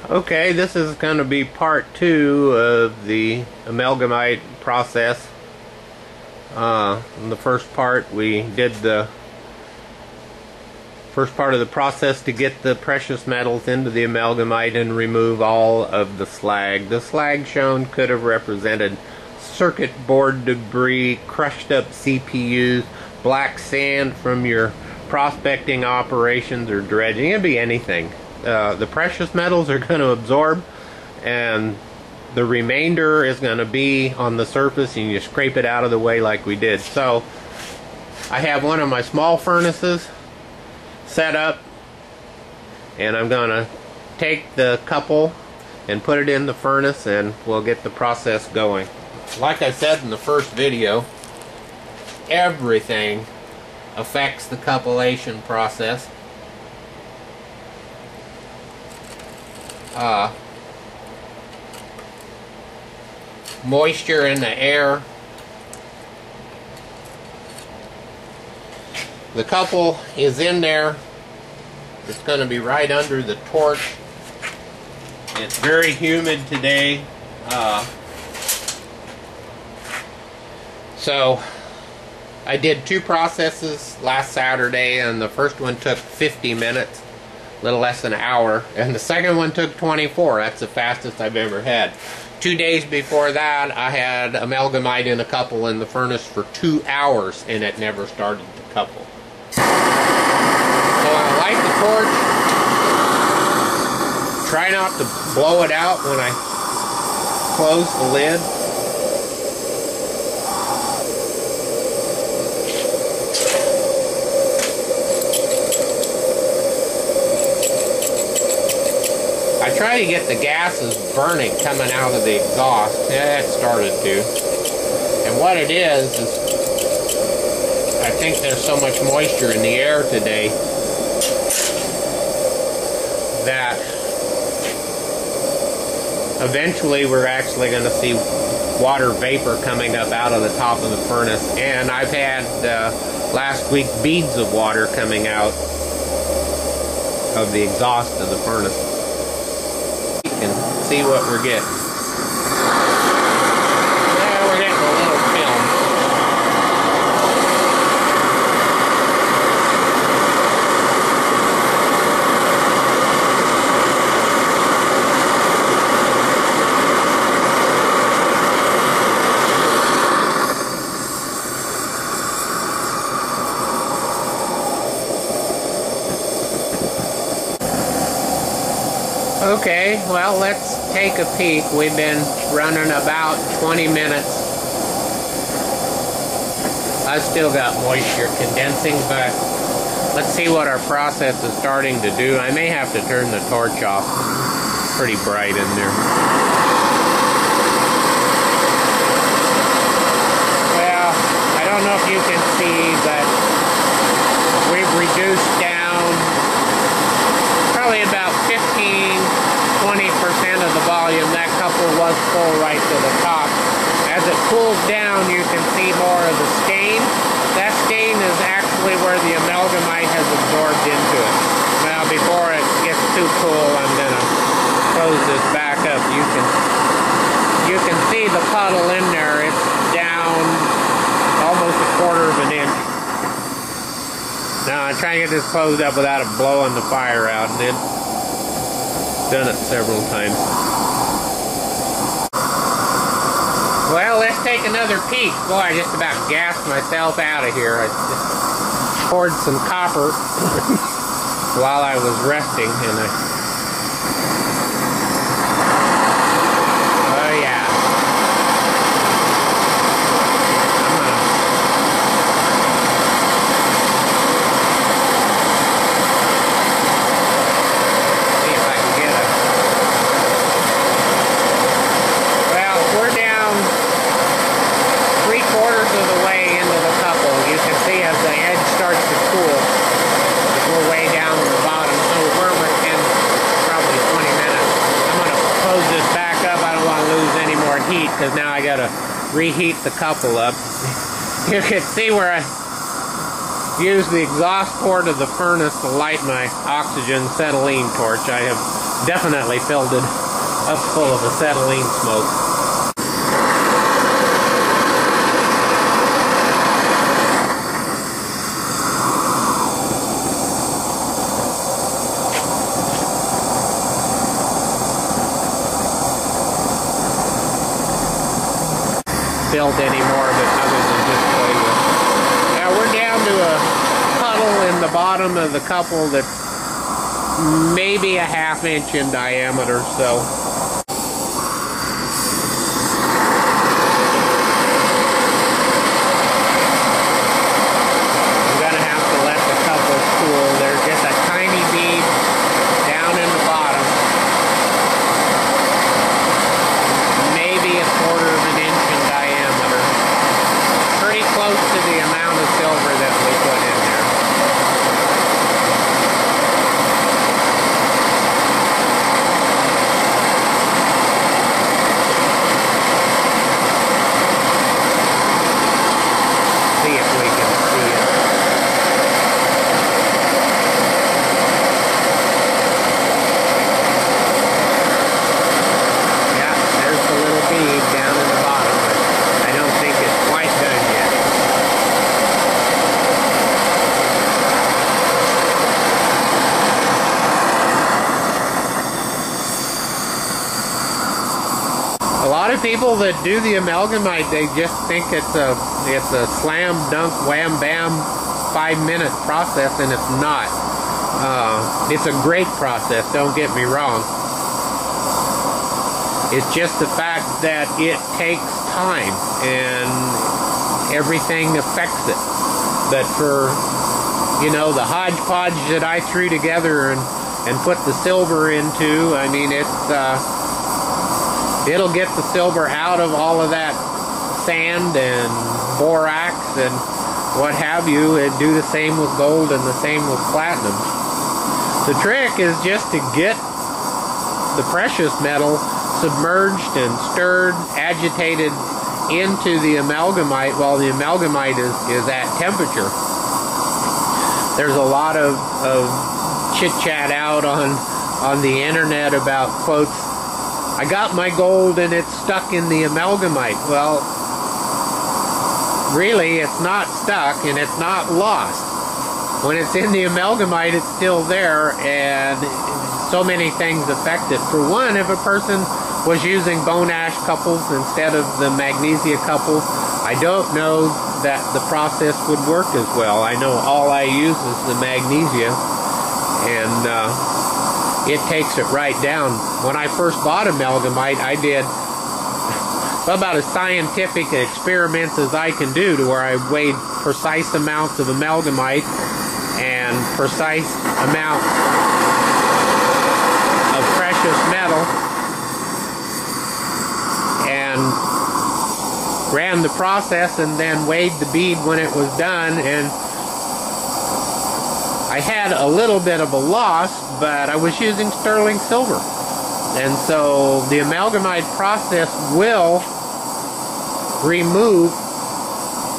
Okay, this is going to be part 2 of the Amalgamite process. In the first part, we did the first part of the process to get the precious metals into the Amalgamite and remove all of the slag. The slag shown could have represented circuit board debris, crushed up CPUs, black sand from your prospecting operations or dredging. It could be anything. The precious metals are going to absorb, and the remainder is going to be on the surface, and you scrape it out of the way like we did. So I have one of my small furnaces set up, and I'm going to take the couple and put it in the furnace, and we'll get the process going. Like I said in the first video, everything affects the cupellation process. Moisture in the air. The couple is in there. It's going to be right under the torch. It's very humid today. So I did 2 processes last Saturday, and the first one took 50 minutes. Little less than an hour, and the second one took 24. That's the fastest I've ever had. 2 days before that, I had Amalgamite in a couple in the furnace for 2 hours, and it never started to couple. So I light the torch. Try not to blow it out when I close the lid. I try to get the gases burning coming out of the exhaust. Yeah, it started to. And what it is I think there's so much moisture in the air today that eventually we're actually going to see water vapor coming up out of the top of the furnace. And I've had last week beads of water coming out of the exhaust of the furnace. And see what we're getting. Yeah, we're getting a little film. Okay, well, let's take a peek. We've been running about 20 minutes. I've still got moisture condensing, but let's see what our process is starting to do. I may have to turn the torch off. It's pretty bright in there. Well, I don't know if you can see, but we've reduced down probably about 15–20% of the volume. That couple was full right to the top. As it cools down, you can see more of the stain. That stain is actually where the Amalgamite has absorbed into it. Now, before it gets too cool, I'm going to close this back up. You can see the puddle in there. It's down almost 1/4 of an inch. Now, I'm trying to get this closed up without it blowing the fire out, and then done it several times. Well, let's take another peek. Boy, I just about gassed myself out of here. I just poured some copper while I was resting, and oh yeah. Because now I gotta reheat the couple up. You can see where I used the exhaust port of the furnace to light my oxygen acetylene torch. I have definitely filled it up full of acetylene smoke. Filled any more of it other than just play with. Now we're down to a puddle in the bottom of the couple that's maybe a ½ inch in diameter, so I'm gonna have to let the couple cool. There's just a tiny bead down in the bottom, maybe a quarter of an inch in diameter, pretty close to the amount of silver that we put in there. See if we can see it. Yeah, there's the little bead down in the bottom, but I don't think it's quite done yet. A lot of people that do the amalgamite, they just think it's a slam dunk wham bam 5-minute process, and it's not. It's a great process, don't get me wrong. It's just the fact that it takes time and everything affects it. But for, you know, the hodgepodge that I threw together and put the silver into, I mean, it'll get the silver out of all of that sand and borax and what have you, and do the same with gold and the same with platinum. The trick is just to get the precious metal submerged and stirred, agitated into the amalgamite while the amalgamite is at temperature. There's a lot of chit-chat out on the internet about, quotes, I got my gold and it's stuck in the amalgamite. Well, really, it's not stuck and it's not lost. When it's in the amalgamite, it's still there, and so many things affect it. For one, if a person was using bone ash couples instead of the magnesia couples, I don't know that the process would work as well. I know all I use is the magnesia, and it takes it right down. When I first bought amalgamite, I did about as scientific experiments as I can do, to where I weighed precise amounts of amalgamite and precise amounts of precious metal, and ran the process and then weighed the bead when it was done, and I had a little bit of a loss, but I was using sterling silver. And so the amalgamite process will remove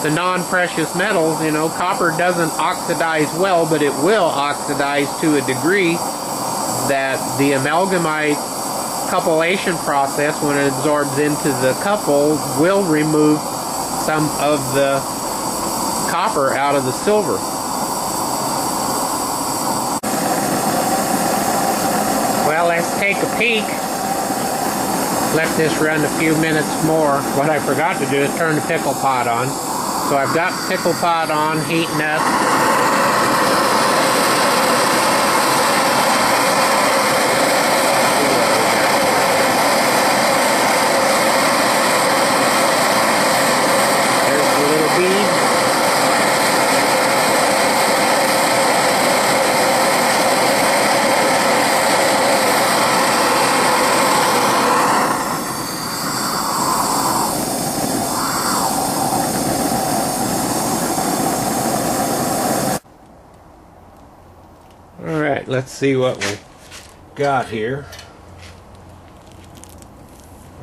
the non-precious metals. You know, copper doesn't oxidize well, but it will oxidize to a degree that the amalgamite cupellation process, when it absorbs into the couple, will remove some of the copper out of the silver. Well, let's take a peek. Let this run a few minutes more. What I forgot to do is turn the pickle pot on. So I've got the pickle pot on, heating up. There's the little bead. Alright, let's see what we got here.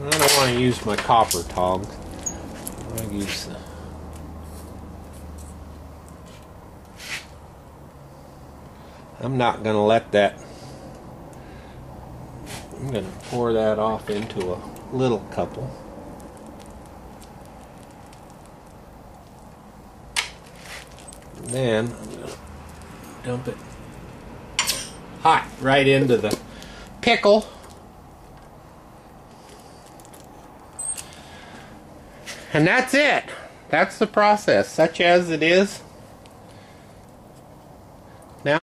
I don't want to use my copper tongs. I'll use the... I'm not going to let that I'm going to pour that off into a little couple. And then I'm going to dump it hot right into the pickle. And that's it. That's the process, such as it is.